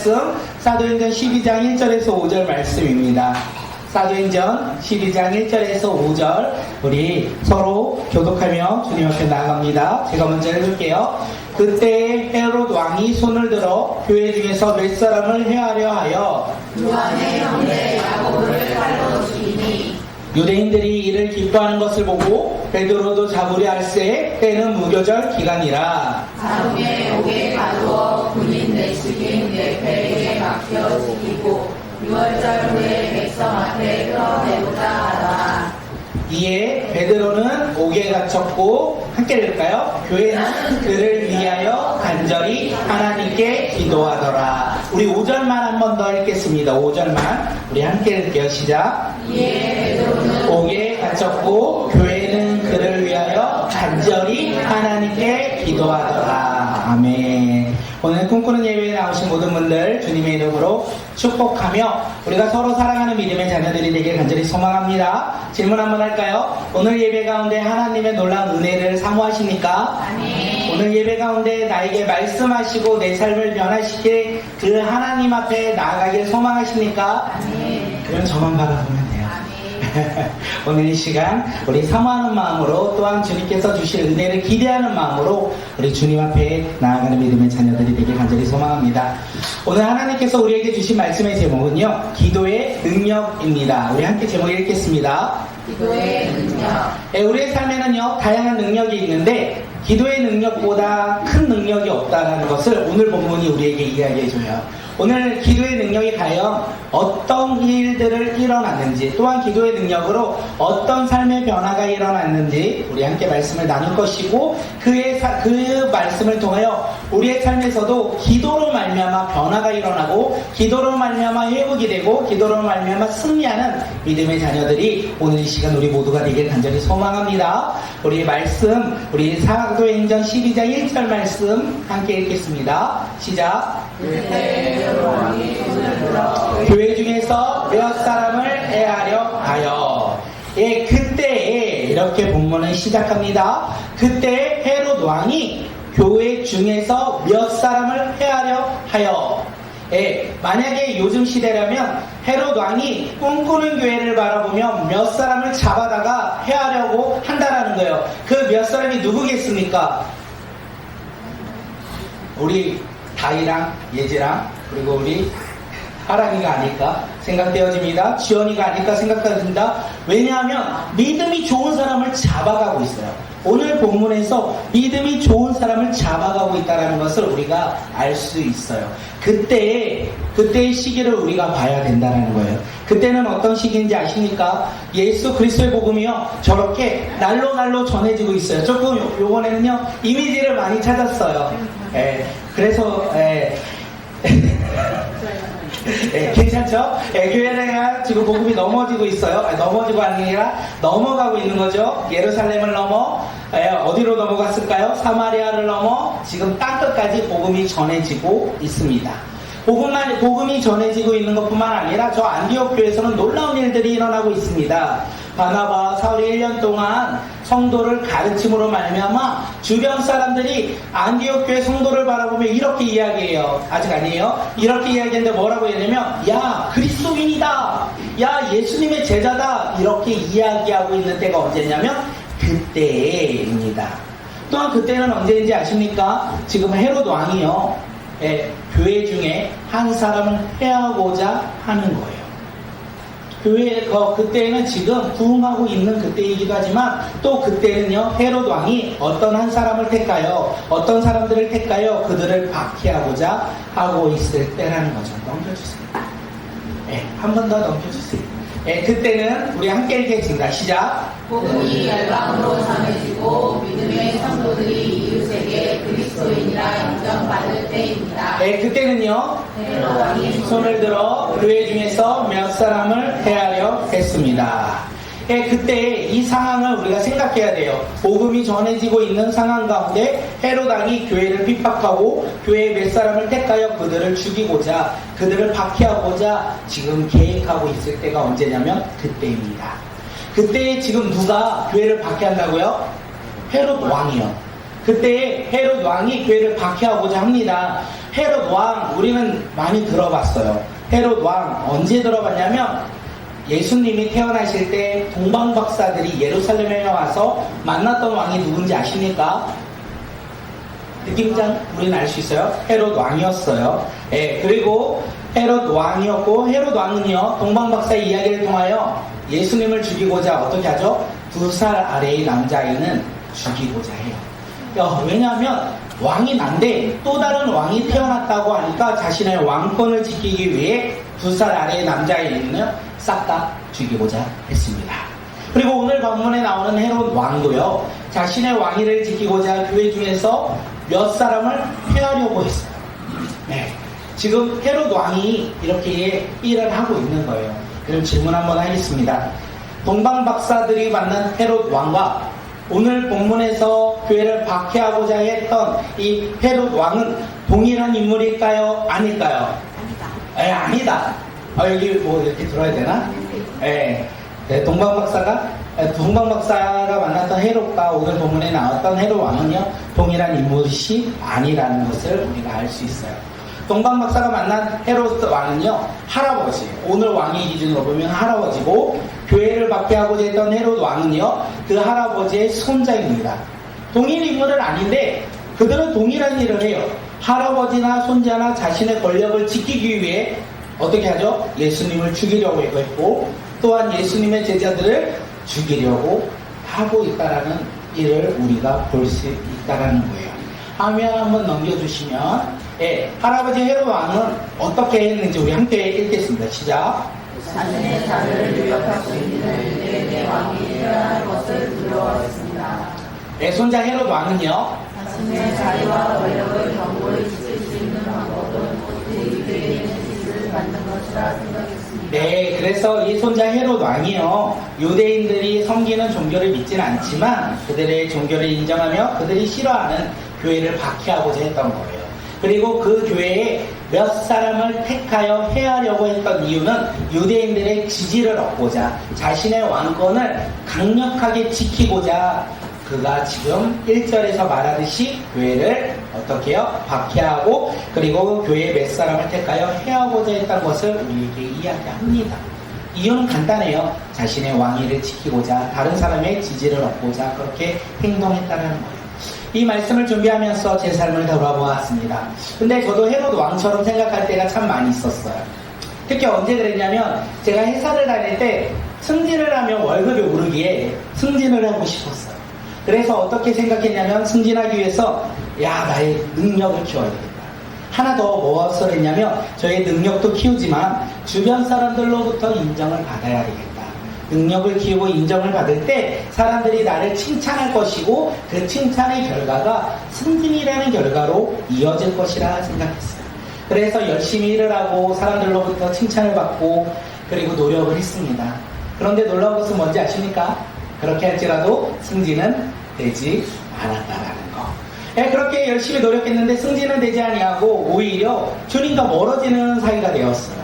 말씀 사도행전 12장 1절에서 5절 말씀입니다. 사도행전 12장 1절에서 5절 우리 서로 교독하며 주님 앞에 나아갑니다. 제가 먼저 읽을게요. 그때 헤롯 왕이 손을 들어 교회 중에서 몇 사람을 해하려 하여 요한의 형제 야고보를 칼로 죽이니 유대인들이 이를 기뻐하는 것을 보고 베드로도 잡으려 할세 때는 무교절 기간이라. 사rum에 옥에 가두어 군인 내시긴 내 배에 막혀 죽이고 6월절 후에 백성 앞에 끌어내고자 하더라. 이에 베드로는 옥에 갇혔고, 함께 읽을까요? 교회는 그를 위하여 간절히 하나님께 기도하더라. 우리 5절만 한 번 더 읽겠습니다. 5절만 우리 함께 읽을게요. 시작. 이에 베드로는 옥에 갇혔고 교회는 그를 위하여 간절히 하나님께 기도하더라. 아멘. 오늘 꿈꾸는 예배에 나오신 모든 분들 주님의 이름으로 축복하며 우리가 서로 사랑하는 믿음의 자녀들이 되길 간절히 소망합니다. 질문 한번 할까요? 오늘 예배 가운데 하나님의 놀라운 은혜를 사모하십니까? 아멘. 오늘 예배 가운데 나에게 말씀하시고 내 삶을 변화시킬 그 하나님 앞에 나아가길 소망하십니까? 아멘. 그럼 저만 바라보면 돼요. 오늘 이 시간 우리 사모하는 마음으로 또한 주님께서 주실 은혜를 기대하는 마음으로 우리 주님 앞에 나아가는 믿음의 자녀들이 되길 간절히 소망합니다. 오늘 하나님께서 우리에게 주신 말씀의 제목은요, 기도의 능력입니다. 우리 함께 제목 읽겠습니다. 기도의 능력. 우리의 삶에는요 다양한 능력이 있는데 기도의 능력보다 큰 능력이 없다는 것을 오늘 본문이 우리에게 이야기해줘요. 오늘 기도의 능력이 과연 어떤 일들을 일어났는지, 또한 기도의 능력으로 어떤 삶의 변화가 일어났는지 우리 함께 말씀을 나눌 것이고, 그 말씀을 통하여 우리의 삶에서도 기도로 말미암아 변화가 일어나고, 기도로 말미암아 회복이 되고, 기도로 말미암아 승리하는 믿음의 자녀들이 오늘 이 시간 우리 모두가 되길 간절히 소망합니다. 우리 말씀, 우리 사도행전 12장 1절 말씀 함께 읽겠습니다. 시작. 교회 중에서 몇 사람을 해하려 하여. 예, 그때에 이렇게 본문을 시작합니다. 그때 헤롯 왕이 교회 중에서 몇 사람을 해하려 하여. 예, 만약에 요즘 시대라면 헤롯 왕이 꿈꾸는 교회를 바라보며 몇 사람을 잡아다가 해하려고 한다라는 거예요. 그 몇 사람이 누구겠습니까? 우리 다이랑 예지랑 그리고 우리 하랑이가 아닐까 생각되어집니다. 지연이가 아닐까 생각됩니다. 왜냐하면 믿음이 좋은 사람을 잡아가고 있어요. 오늘 본문에서 믿음이 좋은 사람을 잡아가고 있다는 것을 우리가 알 수 있어요. 그때의 시기를 우리가 봐야 된다는 거예요. 그때는 어떤 시기인지 아십니까? 예수 그리스도의 복음이요 저렇게 날로 전해지고 있어요. 조금 요번에는요 이미지를 많이 찾았어요. 그래서 괜찮죠? 교회가 지금 복음이 넘어지고 있어요. 넘어지고 아니라 넘어가고 있는 거죠. 예루살렘을 넘어 어디로 넘어갔을까요? 사마리아를 넘어 지금 땅끝까지 복음이 전해지고 있습니다. 복음이 전해지고 있는 것뿐만 아니라 저 안디옥 교회에서는 놀라운 일들이 일어나고 있습니다. 바나바와 사울이 1년 동안 성도를 가르침으로 말미암아 주변 사람들이 안디옥 교회 성도를 바라보며 이렇게 이야기해요. 아직 아니에요. 이렇게 이야기했는데 뭐라고 했냐면 야 그리스도인이다, 야 예수님의 제자다, 이렇게 이야기하고 있는 때가 언제냐면 그때입니다. 또한 그때는 언제인지 아십니까? 지금 헤롯 왕이요 교회 중에 한 사람을 해하고자 하는 거예요. 그때는 지금 부흥하고 있는 그때이기도 하지만 또 그때는요 헤롯 왕이 어떤 한 사람을 택하여 어떤 사람들을 택하여 그들을 박해하고자 하고 있을 때라는 거죠. 넘겨주세요. 한 번 더 넘겨주세요. 그때는 우리 함께 읽겠습니다. 시작. 복음이 열방으로 전해지고 믿음의 성도들이 이웃에게 그리스도인이라 인정받을 때입니다. 그때는요 헤롯 왕이 손을 들어 교회 중에서 몇 사람을 해하려 했습니다. 그때 이 상황을 우리가 생각해야 돼요. 복음이 전해지고 있는 상황 가운데 헤롯 왕이 교회를 핍박하고 교회에 몇 사람을 택하여 그들을 죽이고자, 그들을 박해하고자 지금 계획하고 있을 때가 언제냐면 그때입니다. 그때 지금 누가 교회를 박해한다고요? 헤롯 왕이요. 그때 헤롯 왕이 교회를 박해하고자 합니다. 헤롯 왕 우리는 많이 들어봤어요. 헤롯 왕 언제 들어봤냐면 예수님이 태어나실 때 동방박사들이 예루살렘에 와서 만났던 왕이 누군지 아십니까? 느낌상 우리는 알 수 있어요. 헤롯 왕이었어요. 예, 그리고 헤롯 왕이었고 헤롯 왕은요 동방박사의 이야기를 통하여 예수님을 죽이고자 어떻게 하죠? 2살 아래의 남자아이는 죽이고자 해요. 왜냐하면 왕이 난데 또 다른 왕이 태어났다고 하니까 자신의 왕권을 지키기 위해 2살 아래의 남자아이는 싹 다 죽이고자 했습니다. 그리고 오늘 본문에 나오는 헤롯 왕도요 자신의 왕위를 지키고자 교회 중에서 몇 사람을 해하려고 했어요. 네. 지금 헤롯 왕이 이렇게 일을 하고 있는 거예요. 그럼 질문 한번 하겠습니다. 동방박사들이 만난 헤롯 왕과 오늘 본문에서 교회를 박해하고자 했던 이 헤롯 왕은 동일한 인물일까요? 아닐까요? 아니다. 아니다. 여기 뭐 이렇게 들어야 되나? 네, 동방박사가 만났던 헤롯과 오늘 본문에 나왔던 헤롯 왕은요 동일한 인물이 아니라는 것을 우리가 알 수 있어요. 동방박사가 만난 헤롯 왕은요 할아버지, 오늘 왕의 기준으로 보면 할아버지고 교회를 박해하고자 했던 헤롯 왕은요 그 할아버지의 손자입니다. 동일 인물은 아닌데 그들은 동일한 일을 해요. 할아버지나 손자나 자신의 권력을 지키기 위해 어떻게 하죠? 예수님을 죽이려고 했고 또한 예수님의 제자들을 죽이려고 하고 있다라는 일을 우리가 볼 수 있다라는 거예요. 화면 한번 넘겨주시면 할아버지 헤롯 왕은 어떻게 했는지 우리 함께 읽겠습니다. 시작. 자신의 자녀를 유력하고 있는 유대인의 왕이 일어날 것을 두려워했습니다. 손자 헤롯 왕은요 자신의 자리와 권력을 경고를 지킬 수 있는 방법은 오직 유대인의 지지를 받는 것이라 생각했습니다. 네, 그래서 이 손자 헤롯 왕이요 유대인들이 섬기는 종교를 믿지는 않지만 그들의 종교를 인정하며 그들이 싫어하는 교회를 박해하고자 했던 거예요. 그리고 그 교회에 몇 사람을 택하여 해하려고 했던 이유는 유대인들의 지지를 얻고자 자신의 왕권을 강력하게 지키고자 그가 지금 1절에서 말하듯이 교회를 어떻게 해요? 박해하고 그리고 교회에 몇 사람을 택하여 해하고자 했던 것을 우리에게 이야기합니다. 이유는 간단해요. 자신의 왕위를 지키고자 다른 사람의 지지를 얻고자 그렇게 행동했다는 거예요. 이 말씀을 준비하면서 제 삶을 돌아보았습니다. 근데 저도 헤롯 왕처럼 생각할 때가 참 많이 있었어요. 특히 언제 그랬냐면 제가 회사를 다닐 때 승진을 하면 월급이 오르기에 승진을 하고 싶었어요. 그래서 어떻게 생각했냐면 승진하기 위해서 나의 능력을 키워야 되겠다. 하나 더 무엇을 했냐면 저의 능력도 키우지만 주변 사람들로부터 인정을 받아야 되겠다. 능력을 키우고 인정을 받을 때 사람들이 나를 칭찬할 것이고 그 칭찬의 결과가 승진이라는 결과로 이어질 것이라 생각했어요. 그래서 열심히 일을 하고 사람들로부터 칭찬을 받고 그리고 노력을 했습니다. 그런데 놀라운 것은 뭔지 아십니까? 그렇게 할지라도 승진은 되지 않았다라는 거. 그렇게 열심히 노력했는데 승진은 되지 아니하고 오히려 주님과 멀어지는 사이가 되었어요.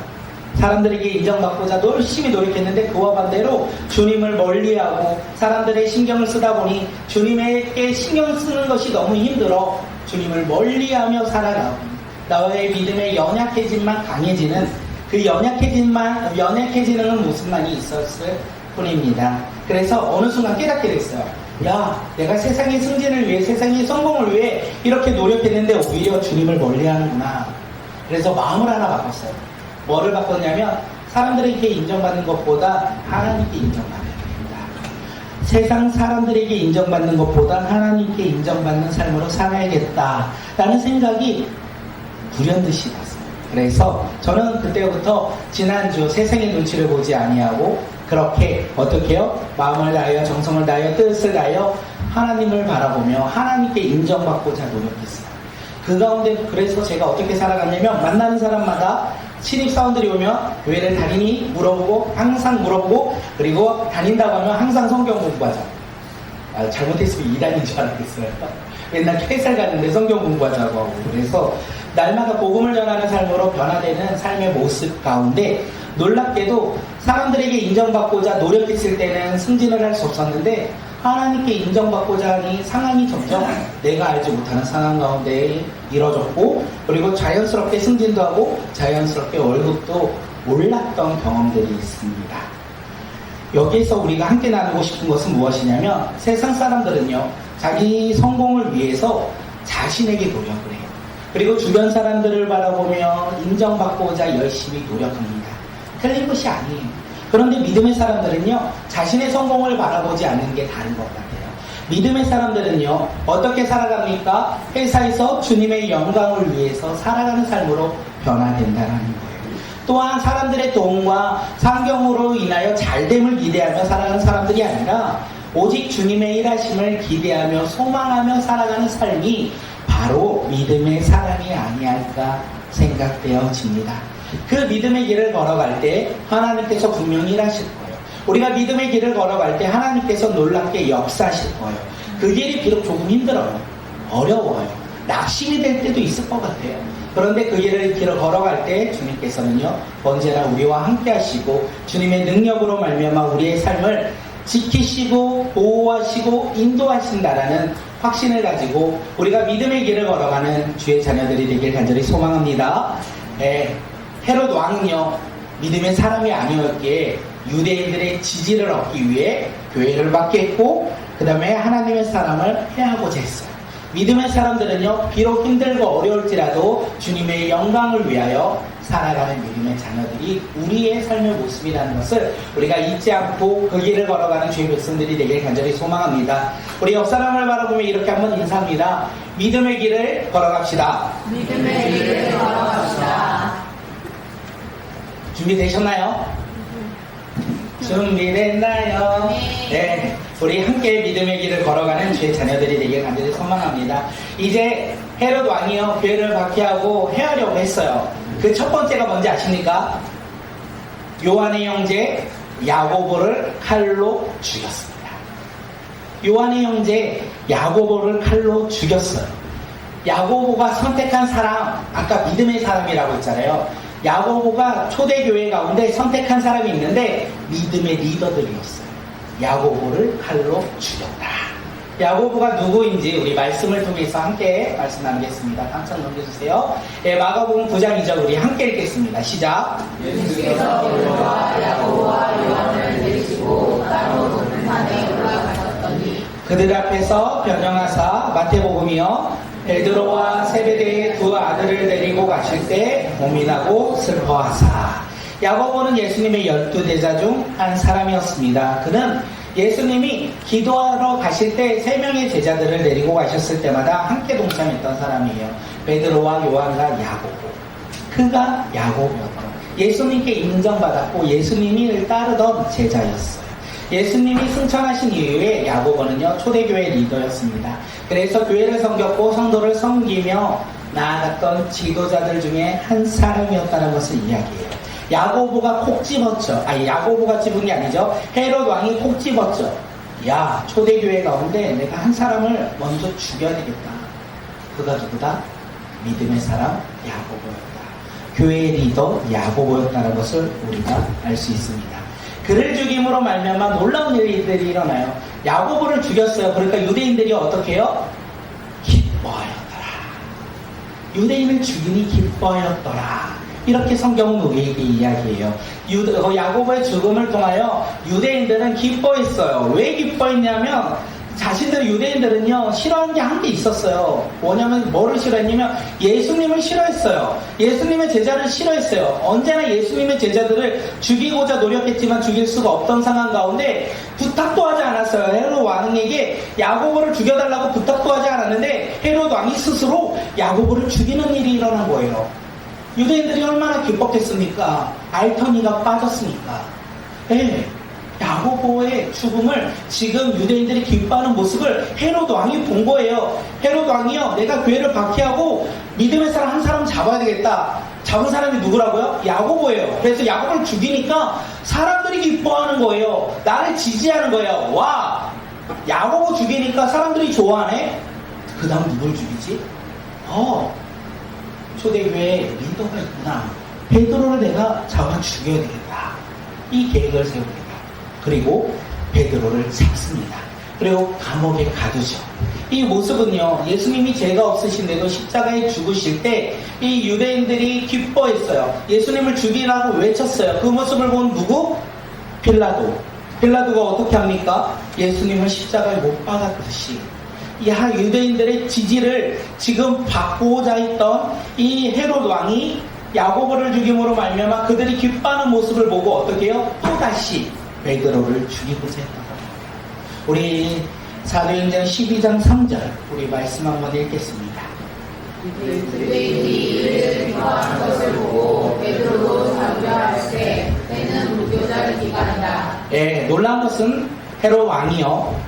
사람들에게 인정받고자 열심히 노력했는데 그와 반대로 주님을 멀리하고 사람들의 신경을 쓰다 보니 주님에게 신경 쓰는 것이 너무 힘들어 주님을 멀리하며 살아가고 나의 믿음의 연약해짐만 강해지는 그 연약해지는 모습만이 있었을 뿐입니다. 그래서 어느 순간 깨닫게 됐어요. 내가 세상의 승진을 위해 세상의 성공을 위해 이렇게 노력했는데 오히려 주님을 멀리하는구나. 그래서 마음을 하나 바꿨어요. 뭐를 바꿨냐면 사람들에게 인정받는 것보다 하나님께 인정받는 겁니다. 세상 사람들에게 인정받는 것보다 하나님께 인정받는 삶으로 살아야겠다라는 생각이 불현듯이 났어요. 그래서 저는 그때부터 지난주 세상의 눈치를 보지 아니하고 그렇게 어떻게 해요? 마음을 다하여 정성을 다하여 뜻을 다하여 하나님을 바라보며 하나님께 인정받고자 노력했어요. 그 가운데 그래서 제가 어떻게 살아갔냐면 만나는 사람마다 신입사원들이 오면 교회를 다니니 물어보고 항상 물어보고 그리고 다닌다고 하면 항상 성경 공부하자. 잘못했으면 이단인 줄 알았겠어요. 맨날 회사를 갔는데 성경 공부하자고 하고 그래서 날마다 복음을 전하는 삶으로 변화되는 삶의 모습 가운데 놀랍게도 사람들에게 인정받고자 노력했을 때는 승진을 할 수 없었는데 하나님께 인정받고자 하니 상황이 점점 내가 알지 못하는 상황 가운데 이뤄졌고, 그리고 자연스럽게 승진도 하고 자연스럽게 월급도 올랐던 경험들이 있습니다. 여기에서 우리가 함께 나누고 싶은 것은 무엇이냐면, 세상 사람들은요 자기 성공을 위해서 자신에게 노력을 해요. 그리고 주변 사람들을 바라보며 인정받고자 열심히 노력합니다. 틀린 것이 아니에요. 그런데 믿음의 사람들은요 자신의 성공을 바라보지 않는 게 다른 것 같아요. 믿음의 사람들은요 어떻게 살아갑니까? 회사에서 주님의 영광을 위해서 살아가는 삶으로 변화된다는 거예요. 또한 사람들의 도움과 상경으로 인하여 잘됨을 기대하며 살아가는 사람들이 아니라 오직 주님의 일하심을 기대하며 소망하며 살아가는 삶이 바로 믿음의 사람이 아니할까 생각되어집니다. 그 믿음의 길을 걸어갈 때 하나님께서 분명히 일하실 거예요. 우리가 믿음의 길을 걸어갈 때 하나님께서 놀랍게 역사하실 거예요. 그 길이 비록 조금 힘들어요. 어려워요. 낙심이 될 때도 있을 것 같아요. 그런데 그 길을 걸어갈 때 주님께서는요 언제나 우리와 함께 하시고 주님의 능력으로 말미암아 우리의 삶을 지키시고 보호하시고 인도하신다라는 확신을 가지고 우리가 믿음의 길을 걸어가는 주의 자녀들이 되길 간절히 소망합니다. 헤롯 왕은요 믿음의 사람이 아니었기에 유대인들의 지지를 얻기 위해 교회를 맡겠고 그 다음에 하나님의 사람을 해하고자 했어요. 믿음의 사람들은요 비록 힘들고 어려울지라도 주님의 영광을 위하여 살아가는 믿음의 자녀들이 우리의 삶의 모습이라는 것을 우리가 잊지 않고 그 길을 걸어가는 주의 백성들이 되길 간절히 소망합니다. 우리 옆 사람을 바라보며 이렇게 한번 인사합니다. 믿음의 길을 걸어갑시다. 믿음의 길을 걸어갑시다. 준비되셨나요? 준비됐나요? 네. 우리 함께 믿음의 길을 걸어가는 주의 자녀들이 되길 간절히 소망합니다. 이제 헤롯 왕이요 교회를 박해하고 해하려고 했어요. 그 첫 번째가 뭔지 아십니까? 요한의 형제 야고보를 칼로 죽였습니다. 요한의 형제 야고보를 칼로 죽였어요. 야고보가 선택한 사람, 아까 믿음의 사람이라고 했잖아요. 야고보가 초대교회 가운데 선택한 사람이 있는데 믿음의 리더들이었어요. 야고보를 칼로 죽였다. 야고보가 누구인지 우리 말씀을 통해서 함께 말씀 나누겠습니다. 한참 넘겨주세요. 마가복음 9장 2절 우리 함께 읽겠습니다. 시작. 예수께서 베드로와 야고보와 요한을 데리시고 따로 높은 산에 올라가셨더니 그들 앞에서 변형하사 마태복음이요 베드로와 세베대의 두 아들을 데리고 가실 때 고민하고 슬퍼하사. 야고보는 예수님의 12제자 중 한 사람이었습니다. 그는 예수님이 기도하러 가실 때 3명의 제자들을 데리고 가셨을 때마다 함께 동참했던 사람이에요. 베드로와 요한과 야고보. 그가 야고보였던 예수님께 인정받았고 예수님을 따르던 제자였어요. 예수님이 승천하신 이후에 야고보는요 초대교회 리더였습니다. 그래서 교회를 섬겼고 성도를 섬기며 나아갔던 지도자들 중에 한 사람이었다는 것을 이야기해요. 야고보가 콕 집었죠. 야고보가 집은 게 아니죠. 헤롯 왕이 콕 집었죠. 야, 초대교회 가운데 내가 한 사람을 먼저 죽여야 되겠다. 그가 누구다? 믿음의 사람 야고보였다. 교회의 리더 야고보였다는 것을 우리가 알 수 있습니다. 그를 죽임으로 말미암아 놀라운 일들이 일어나요. 야고보를 죽였어요. 그러니까 유대인들이 어떻게 해요? 기뻐하였더라. 유대인을 죽이니 기뻐하였더라. 이렇게 성경은 우리에게 이야기해요. 야고보의 죽음을 통하여 유대인들은 기뻐했어요. 왜 기뻐했냐면 유대인들은요 싫어하는 게 한 개 있었어요. 뭐냐면 뭐를 싫어했냐면 예수님을 싫어했어요. 예수님의 제자를 싫어했어요. 언제나 예수님의 제자들을 죽이고자 노력했지만 죽일 수가 없던 상황 가운데 부탁도 하지 않았어요. 헤롯 왕에게 야고보를 죽여달라고 부탁도 하지 않았는데 헤롯 왕이 스스로 야고보를 죽이는 일이 일어난 거예요. 유대인들이 얼마나 기뻤겠습니까? 알터니가 빠졌으니까. 네. 야고보의 죽음을 지금 유대인들이 기뻐하는 모습을 헤롯 왕이 본 거예요. 헤롯 왕이요 내가 교회를 박해하고 믿음의 사람 한 사람 잡아야 되겠다. 잡은 사람이 누구라고요? 야고보예요. 그래서 야고보를 죽이니까 사람들이 기뻐하는 거예요. 나를 지지하는 거예요. 와, 야고보 죽이니까 사람들이 좋아하네. 그 다음 누굴 죽이지? 초대교회에 리더가 있구나. 베드로를 내가 잡아 죽여야 되겠다. 이 계획을 세웁니다. 그리고 베드로를 잡습니다. 그리고 감옥에 가두죠. 이 모습은요, 예수님이 죄가 없으신데도 십자가에 죽으실 때 이 유대인들이 기뻐했어요. 예수님을 죽이라고 외쳤어요. 그 모습을 본 누구? 빌라도. 빌라도가 어떻게 합니까? 예수님을 십자가에 못 박았듯이 이 유대인들의 지지를 지금 받고자 했던 이 헤롯 왕이 야고보를 죽임으로 말미암아 그들이 기뻐하는 모습을 보고 어떻게 해요? 또다시 베드로를 죽이고자 했던 거예요. 우리 사도행전 12장 3절 우리 말씀 한번 읽겠습니다. 유대인들이 이를 비방한 것을 보고 베드로도 자유하할세 때는 무교절 기간이다. 예, 놀라운 것은 헤롯 왕이요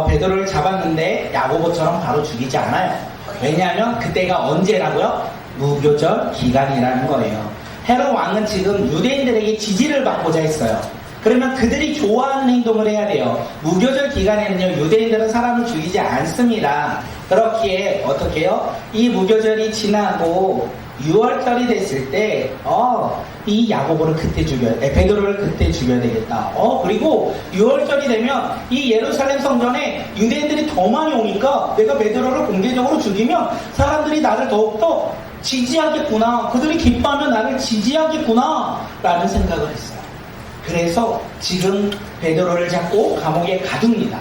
베드로를 잡았는데 야고보처럼 바로 죽이지 않아요. 왜냐하면 그때가 언제라고요? 무교절 기간이라는 거예요. 헤롯 왕은 지금 유대인들에게 지지를 받고자 했어요. 그러면 그들이 좋아하는 행동을 해야 돼요. 무교절 기간에는요, 유대인들은 사람을 죽이지 않습니다. 그렇기에 어떻게 해요? 이 무교절이 지나고 6월절이 됐을 때, 이 야고보를 그때 베드로를 그때 죽여야 되겠다. 그리고 6월절이 되면 이 예루살렘 성전에 유대인들이 더 많이 오니까 내가 베드로를 공개적으로 죽이면 사람들이 나를 더욱더 지지하겠구나. 그들이 기뻐하면 나를 지지하겠구나. 라는 생각을 했어요. 그래서 지금 베드로를 잡고 감옥에 가둡니다.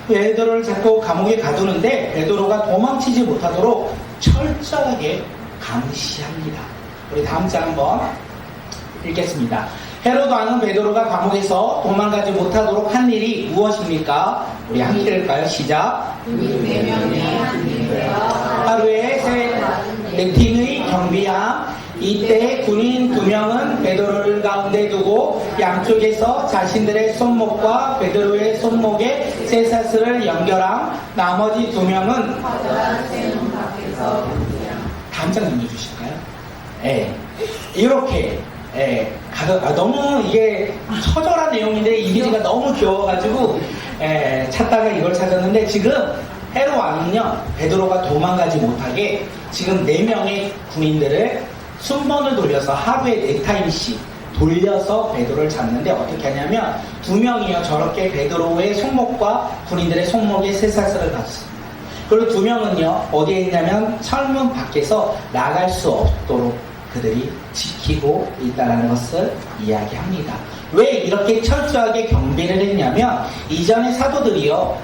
베드로를 잡고 감옥에 가두는데 베드로가 도망치지 못하도록 철저하게 감시합니다. 우리 다음 장 한번 읽겠습니다. 헤롯 왕은 베드로가 감옥에서 도망가지 못하도록 한 일이 무엇입니까? 우리 함께 읽을까요? 시작. 네 명이 한 팀이 되어 하루에 네 팀의 경비함. 이때 군인 2명은 베드로를 가운데 두고 양쪽에서 자신들의 손목과 베드로의 손목에 쇠사슬을 연결함. 나머지 2명은 커다란 쇠문 밖에서 다음 장 넘겨주실까요? 예, 이렇게 너무 이게 처절한 내용인데 이미지가 너무 귀여워가지고 찾다가 이걸 찾았는데 지금 헤롯 왕은요 베드로가 도망가지 못하게 지금 4명의 군인들을 순번을 돌려서 하루에 4타임씩 돌려서 베드로를 잡는데 어떻게 하냐면 2명이요 저렇게 베드로의 손목과 군인들의 손목에 쇠사슬을 갖습니다. 그리고 2명은요 어디에 있냐면 철문 밖에서 나갈 수 없도록 그들이 지키고 있다는 것을 이야기합니다. 왜 이렇게 철저하게 경비를 했냐면 이전에 사도들이요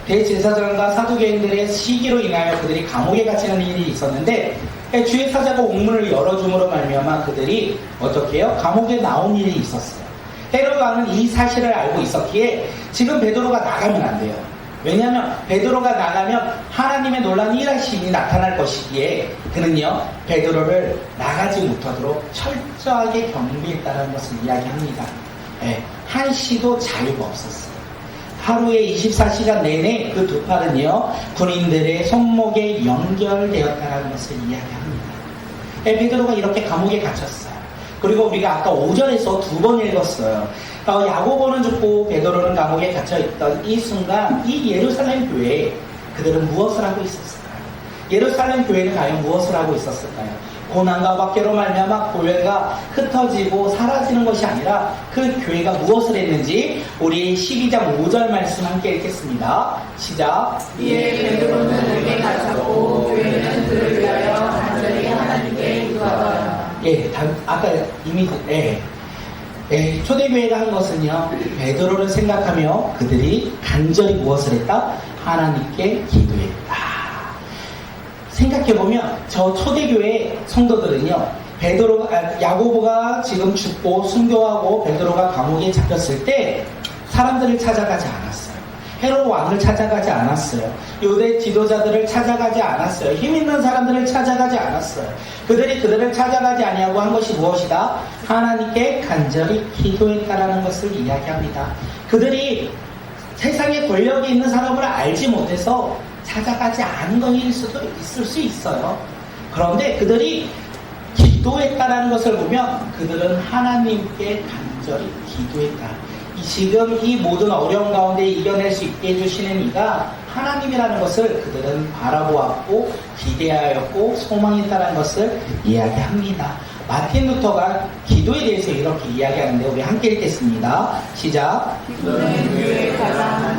대제사장과 사두개인들의 시기로 인하여 그들이 감옥에 갇히는 일이 있었는데 주의 사자가 옥문을 열어줌으로 말미암아 그들이 어떻게 해요? 감옥에 나온 일이 있었어요. 헤롯 왕은 이 사실을 알고 있었기에 지금 베드로가 나가면 안 돼요. 왜냐하면 베드로가 나가면 하나님의 놀라운 일하심이 나타날 것이기에 그는요 베드로를 나가지 못하도록 철저하게 경비했다는 것을 이야기합니다. 한시도 자유가 없었어요. 하루에 24시간 내내 그 2팔은요 군인들의 손목에 연결되었다는 것을 이야기합니다. 베드로가 이렇게 감옥에 갇혔어요. 그리고 우리가 아까 5절에서 2번 읽었어요. 야고보는 죽고 베드로는 감옥에 갇혀있던 이 순간 이 예루살렘 교회에 그들은 무엇을 하고 있었을까요? 예루살렘 교회는 과연 무엇을 하고 있었을까요? 고난과 박해로 말미암아 교회가 흩어지고 사라지는 것이 아니라 그 교회가 무엇을 했는지 우리 12장 5절 말씀 함께 읽겠습니다. 시작. 이에 베드로는 내게 갇혔고 교회는 그를 위하여 간절히 하나님께 기도하더라. 아까 이미 초대교회가 한 것은요 베드로를 생각하며 그들이 간절히 무엇을 했다? 하나님께 기도했다. 생각해보면 저 초대교회 성도들은요 야고보가 지금 죽고 순교하고 베드로가 감옥에 잡혔을 때 사람들을 찾아가지 않았어요. 헤롯 왕을 찾아가지 않았어요. 유대 지도자들을 찾아가지 않았어요. 힘 있는 사람들을 찾아가지 않았어요. 그들을 찾아가지 아니하고 한 것이 무엇이다? 하나님께 간절히 기도했다라는 것을 이야기합니다. 그들이 세상에 권력이 있는 사람을 알지 못해서 찾아가지 않은 것일 수도 있을 수 있어요. 그런데 그들이 기도했다라는 것을 보면 그들은 하나님께 간절히 기도했다. 지금 이 모든 어려움 가운데 이겨낼 수 있게 해주시는 이가 하나님이라는 것을 그들은 바라보았고 기대하였고 소망했다는 것을 이야기합니다. 마틴 루터가 기도에 대해서 이렇게 이야기하는데 우리 함께 읽겠습니다. 시작. 기도는 교회의 가장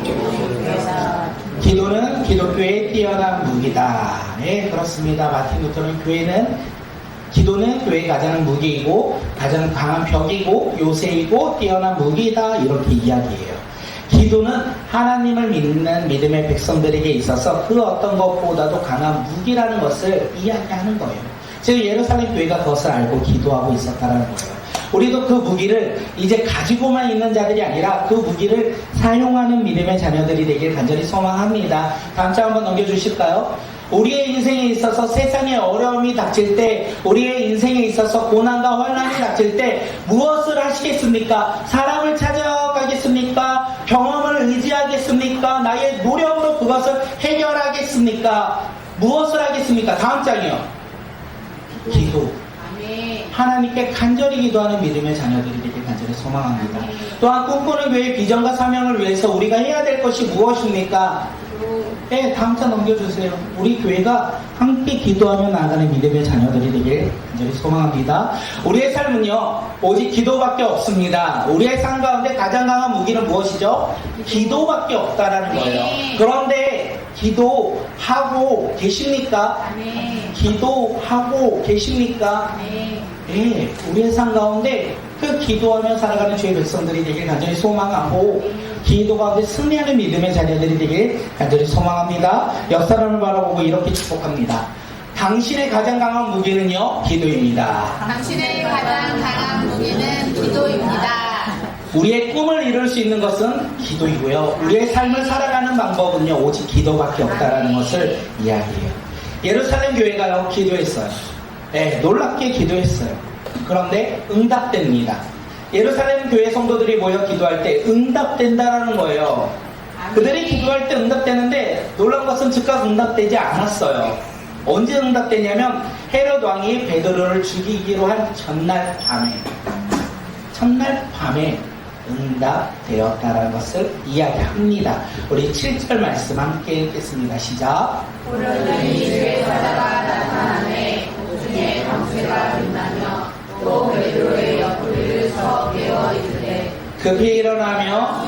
중요한 무기이다. 기도는 기독교의 뛰어난 무기다. 네, 그렇습니다. 마틴 루터는 기도는 교회의 가장 무기이고 가장 강한 벽이고 요새이고 뛰어난 무기다 이렇게 이야기해요. 기도는 하나님을 믿는 믿음의 백성들에게 있어서 그 어떤 것보다도 강한 무기라는 것을 이야기하는 거예요. 즉 예루살렘 교회가 그것을 알고 기도하고 있었다는 거예요. 우리도 그 무기를 이제 가지고만 있는 자들이 아니라 그 무기를 사용하는 믿음의 자녀들이 되길 간절히 소망합니다. 다음 장 한번 넘겨주실까요? 우리의 인생에 있어서 세상의 어려움이 닥칠 때, 우리의 인생에 있어서 고난과 환난이 닥칠 때 무엇을 하시겠습니까? 사람을 찾아가겠습니까? 경험을 의지하겠습니까? 나의 노력으로 그것을 해결하겠습니까? 무엇을 하겠습니까? 다음 장이요. 기도. 아멘. 하나님께 간절히 기도하는 믿음의 자녀들이 되길 간절히 소망합니다. 또한 꿈꾸는 교회의 비전과 사명을 위해서 우리가 해야 될 것이 무엇입니까? 네, 다음 장 넘겨주세요. 우리 교회가 함께 기도하며 나아가는 믿음의 자녀들이 되길 간절히 소망합니다. 우리의 삶은요, 오직 기도밖에 없습니다. 우리의 삶 가운데 가장 강한 무기는 무엇이죠? 기도밖에 없다라는 거예요. 그런데 기도하고 계십니까? 아멘. 기도하고 계십니까? 아멘. 예, 우리의 삶 가운데 그 기도하며 살아가는 주의 백성들이 되길 간절히 소망하고 기도 가운데 승리하는 믿음의 자녀들이 되길 간절히 소망합니다. 옆 사람을 바라보고 이렇게 축복합니다. 당신의 가장 강한 무기는요, 기도입니다. 당신의 가장 강한 무기는 기도입니다. 우리의 꿈을 이룰 수 있는 것은 기도이고요. 우리의 삶을 살아가는 방법은요, 오직 기도밖에 없다라는 것을 이야기해요. 예루살렘 교회가요, 기도했어요. 네, 놀랍게 기도했어요. 그런데 응답됩니다. 예루살렘 교회 성도들이 모여 기도할 때 응답된다라는 거예요. 그들이 기도할 때 응답되는데 놀라운 것은 즉각 응답되지 않았어요. 언제 응답되냐면 헤롯 왕이 베드로를 죽이기로 한 첫날 밤에 응답되었다라는 것을 이야기합니다. 우리 7절 말씀 함께 읽겠습니다. 시작. 그러더니 주의 사자가 나타나매 우중에 광채가 빛나며 또 베드로의 옆구리를 쳐 깨어 이르되 급히 일어나며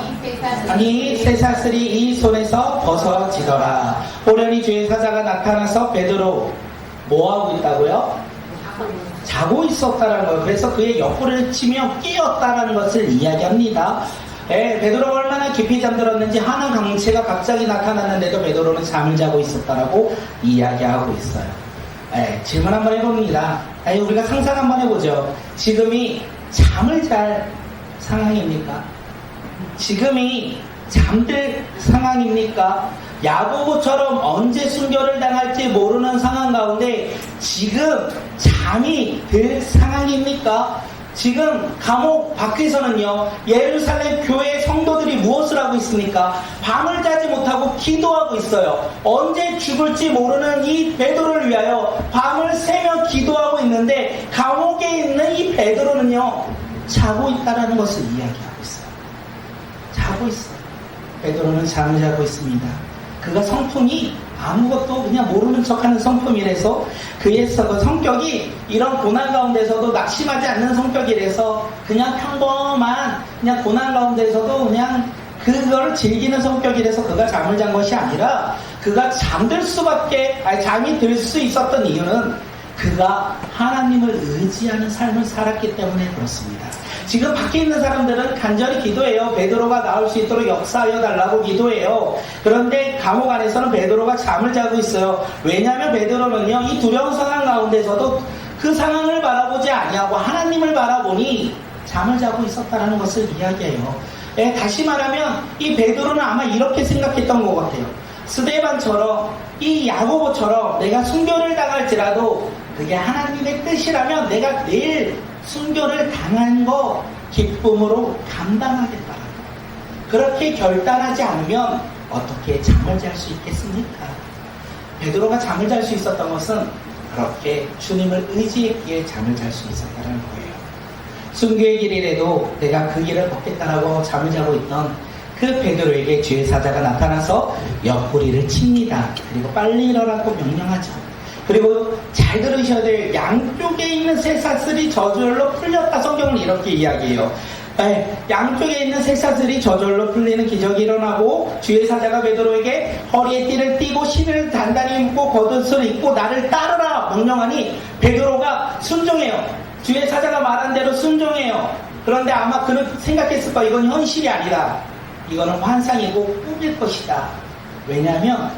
아니 쇠사슬이 이 손에서 벗어지더라. 호련히 주의 사자가 나타나서 베드로 뭐하고 있다고요? 자고 있었다는 거예요. 그래서 그의 옆구리를 치며 깨었다는 것을 이야기합니다. 베드로가 얼마나 깊이 잠들었는지 하늘 강체가 갑자기 나타났는데도 베드로는 잠을 자고 있었다라고 이야기하고 있어요. 질문 한번 해봅니다. 우리가 상상 한번 해보죠. 지금이 잠을 잘 상황입니까? 지금이 잠들 상황입니까? 야고보처럼 언제 순교를 당할지 모르는 상황 가운데 지금 잠이 들 상황입니까? 지금 감옥 밖에서는요, 예루살렘 교회 성도들이 무엇을 하고 있습니까? 밤을 자지 못하고 기도하고 있어요. 언제 죽을지 모르는 이 베드로를 위하여 밤을 새며 기도하고 있는데 감옥에 있는 이 베드로는요, 자고 있다라는 것을 이야기하고 있어요. 자고 있어요. 베드로는 잠을 자고 있습니다. 그가 성품이 아무것도 그냥 모르는 척하는 성품이라서 그의 성격이 이런 고난 가운데서도 낙심하지 않는 성격이라서 그냥 평범한 그냥 고난 가운데서도 그냥 그걸 즐기는 성격이라서 그가 잠을 잔 것이 아니라 그가 잠이 들 수 있었던 이유는 그가 하나님을 의지하는 삶을 살았기 때문에 그렇습니다. 지금 밖에 있는 사람들은 간절히 기도해요. 베드로가 나올 수 있도록 역사하여 달라고 기도해요. 그런데 감옥 안에서는 베드로가 잠을 자고 있어요. 왜냐하면 베드로는요, 이 두려운 상황 가운데서도 그 상황을 바라보지 아니하고 하나님을 바라보니 잠을 자고 있었다는 것을 이야기해요. 다시 말하면 이 베드로는 아마 이렇게 생각했던 것 같아요. 스데반처럼 이 야고보처럼 내가 순교를 당할지라도 그게 하나님의 뜻이라면 내가 내일 순교를 당한 거 기쁨으로 감당하겠다. 그렇게 결단하지 않으면 어떻게 잠을 잘 수 있겠습니까? 베드로가 잠을 잘 수 있었던 것은 그렇게 주님을 의지했기에 잠을 잘 수 있었다는 거예요. 순교의 길이라도 내가 그 길을 걷겠다라고 잠을 자고 있던 그 베드로에게 주의 사자가 나타나서 옆구리를 칩니다. 그리고 빨리 일어나고 명령하죠. 그리고 잘 들으셔야 될 양쪽에 있는 쇠사슬이 저절로 풀렸다. 성경은 이렇게 이야기해요. 양쪽에 있는 쇠사슬이 저절로 풀리는 기적이 일어나고 주의 사자가 베드로에게 허리에 띠를 띠고 신을 단단히 묶고 겉옷을 입고 나를 따르라 명령하니 베드로가 순종해요. 주의 사자가 말한 대로 순종해요. 그런데 아마 그는 생각했을 거야. 이건 현실이 아니다. 이거는 환상이고 꿈일 것이다. 왜냐하면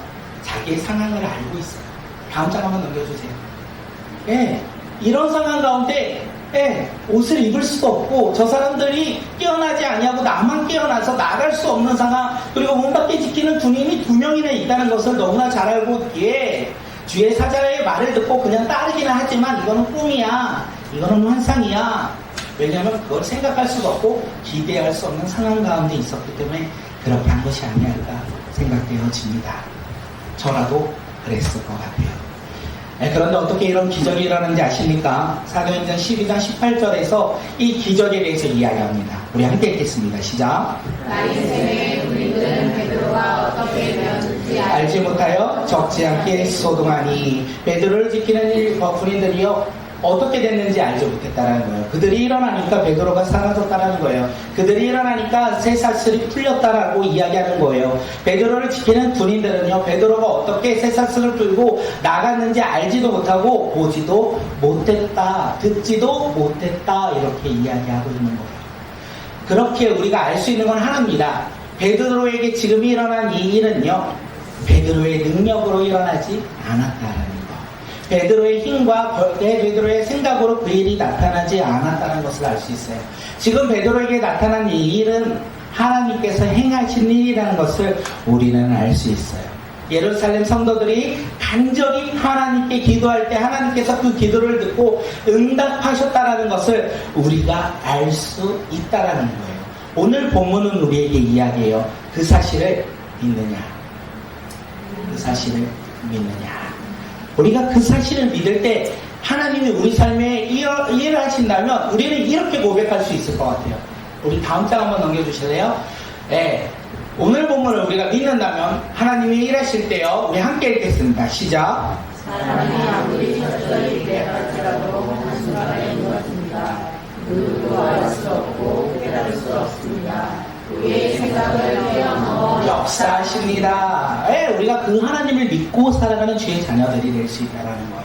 자기의 상황을 알고 있어요. 다음 장 한번 넘겨주세요. 이런 상황 가운데 옷을 입을 수도 없고 저 사람들이 깨어나지 아니하고 나만 깨어나서 나갈 수 없는 상황, 그리고 문 밖에 지키는 군인이 2명이나 있다는 것을 너무나 잘 알고 주의 사자의 말을 듣고 그냥 따르기는 하지만 이거는 꿈이야, 이거는 환상이야. 왜냐하면 그걸 생각할 수도 없고 기대할 수 없는 상황 가운데 있었기 때문에 그렇게 한 것이 아니할까 생각되어집니다. 저라도 그랬을 것 같아요. 그런데 어떻게 이런 기적이 일어나는지 아십니까? 사도행전 12장 18절에서 이 기적에 대해서 이야기합니다. 우리 함께 읽겠습니다. 시작. 나인생의 군인들은 베드로가 어떻게 되었는지 알지 못하여 적지 않게 소동하니, 베드로를 지키는 군인들이요 어떻게 됐는지 알지 못했다라는 거예요. 그들이 일어나니까 베드로가 사라졌다라는 거예요. 그들이 일어나니까 쇠사슬이 풀렸다라고 이야기하는 거예요. 베드로를 지키는 군인들은요, 베드로가 어떻게 쇠사슬을 풀고 나갔는지 알지도 못하고 보지도 못했다, 듣지도 못했다, 이렇게 이야기하고 있는 거예요. 그렇게 우리가 알 수 있는 건 하나입니다. 베드로에게 지금 일어난 이 일은요, 베드로의 능력으로 일어나지 않았다라는 거예요. 베드로의 힘과 베드로의 생각으로 그 일이 나타나지 않았다는 것을 알 수 있어요. 지금 베드로에게 나타난 이 일은 하나님께서 행하신 일이라는 것을 우리는 알 수 있어요. 예루살렘 성도들이 간절히 하나님께 기도할 때 하나님께서 그 기도를 듣고 응답하셨다는 것을 우리가 알 수 있다는 거예요. 오늘 본문은 우리에게 이야기해요. 그 사실을 믿느냐? 그 사실을 믿느냐? 우리가 그 사실을 믿을 때 하나님이 우리 삶에 일을 하신다면 우리는 이렇게 고백할 수 있을 것 같아요. 우리 다음 장 한번 넘겨주실래요? 오늘 본문을 우리가 믿는다면 하나님이 일하실 때요, 우리 함께 읽겠습니다. 시작. 사람이 아무리 철저히 계획할지라도 한순간에 이루어집니다. 누구도 알 수 없고 깨달을 수 없습니다. 우리의 생각을 뛰어넘어 역사하십니다. 우리가 그 하나님을 믿고 살아가는 주의 자녀들이 될 수 있다는 거예요.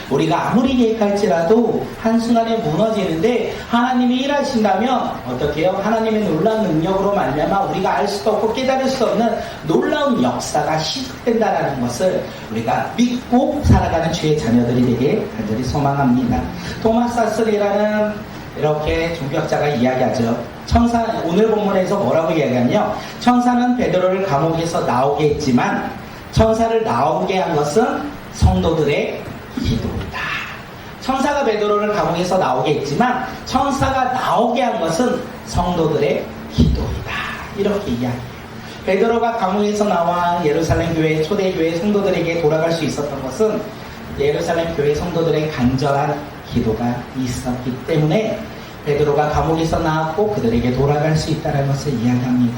우리가 아무리 계획할지라도 한순간에 무너지는데 하나님이 일하신다면 어떻게 해요? 하나님의 놀라운 능력으로 말미암아 우리가 알 수도 없고 깨달을 수 없는 놀라운 역사가 시작된다는 것을 우리가 믿고 살아가는 주의 자녀들이 되길 간절히 소망합니다. 토마스 하슬이라는 이렇게 종교학자가 이야기하죠. 오늘 본문에서 뭐라고 이야기하냐면, 천사는 베드로를 감옥에서 나오게 했지만 천사를 나오게 한 것은 성도들의 기도이다. 천사가 베드로를 감옥에서 나오게 했지만 천사가 나오게 한 것은 성도들의 기도이다. 이렇게 이야기해요. 베드로가 감옥에서 나와 예루살렘 교회, 초대교회 성도들에게 돌아갈 수 있었던 것은 예루살렘 교회 성도들의 간절한 기도가 있었기 때문에 베드로가 감옥에서 나왔고 그들에게 돌아갈 수 있다는 것을 이야기합니다.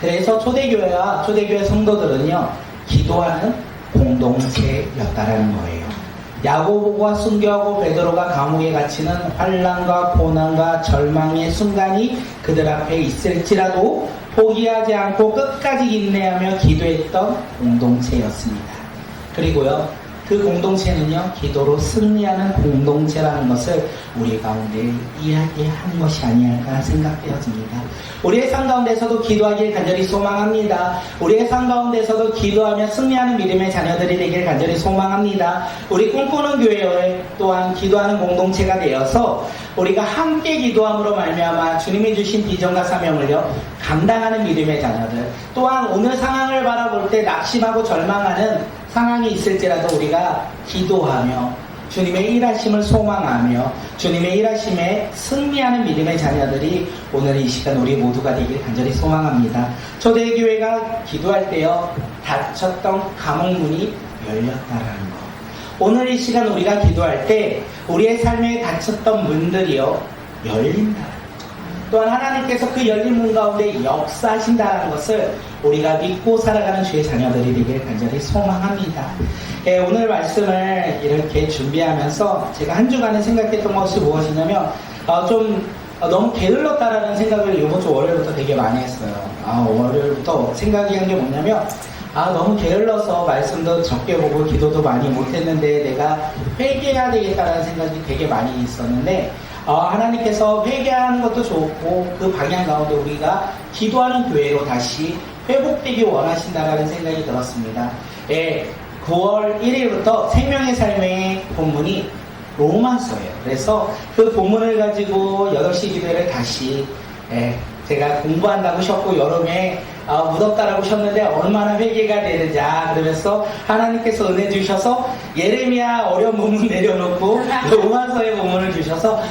그래서 초대교회와 초대교회 성도들은요, 기도하는 공동체였다라는 거예요. 야고보가 순교하고 베드로가 감옥에 갇히는 환난과 고난과 절망의 순간이 그들 앞에 있을지라도 포기하지 않고 끝까지 인내하며 기도했던 공동체였습니다. 그리고요, 그 공동체는요, 기도로 승리하는 공동체라는 것을 우리 가운데 이야기한 것이 아니할까 생각되어집니다. 우리의 삶 가운데서도 기도하길 간절히 소망합니다. 우리의 삶 가운데서도 기도하며 승리하는 믿음의 자녀들이 되길 간절히 소망합니다. 우리 꿈꾸는 교회 또한 기도하는 공동체가 되어서 우리가 함께 기도함으로 말미암아 주님이 주신 비전과 사명을요, 감당하는 믿음의 자녀들, 또한 오늘 상황을 바라볼 때 낙심하고 절망하는 상황이 있을지라도 우리가 기도하며 주님의 일하심을 소망하며 주님의 일하심에 승리하는 믿음의 자녀들이 오늘 이 시간 우리 모두가 되길 간절히 소망합니다. 초대교회가 기도할 때요, 닫혔던 감옥문이 열렸다라는 것. 오늘 이 시간 우리가 기도할 때 우리의 삶에 닫혔던 문들이요, 열린다. 또한 하나님께서 그 열린 문 가운데 역사하신다는 것을 우리가 믿고 살아가는 주의 자녀들이 되길 간절히 소망합니다. 오늘 말씀을 이렇게 준비하면서 제가 한 주간에 생각했던 것이 무엇이냐면 너무 게을렀다라는 생각을 이번 주 월요일부터 되게 많이 했어요. 월요일부터 생각이 한 게 뭐냐면 너무 게을러서 말씀도 적게 보고 기도도 많이 못했는데 내가 회개해야 되겠다라는 생각이 되게 많이 있었는데 하나님께서 회개하는 것도 좋고 그 방향 가운데 우리가 기도하는 교회로 다시 회복되기 원하신다라는 생각이 들었습니다. 9월 1일부터 생명의 삶의 본문이 로마서예요. 그래서 그 본문을 가지고 8시 기도회를 다시 제가 공부한다고 하셨고 여름에 무덥다라고 하셨는데 얼마나 회개가 되느냐 그러면서 하나님께서 은혜 주셔서 예레미야 어려운 본문 내려놓고 로마서의 본문을 주셔서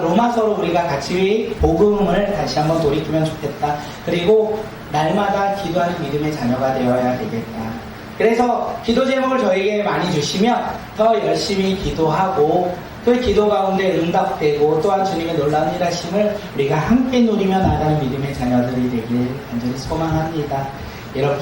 로마서로 우리가 같이 복음을 다시 한번 돌이키면 좋겠다. 그리고 날마다 기도하는 믿음의 자녀가 되어야 되겠다. 그래서 기도 제목을 저에게 많이 주시면 더 열심히 기도하고 그 기도 가운데 응답되고 또한 주님의 놀라운 일하심을 우리가 함께 누리며 나가는 믿음의 자녀들이 되길 간절히 소망합니다. 이렇게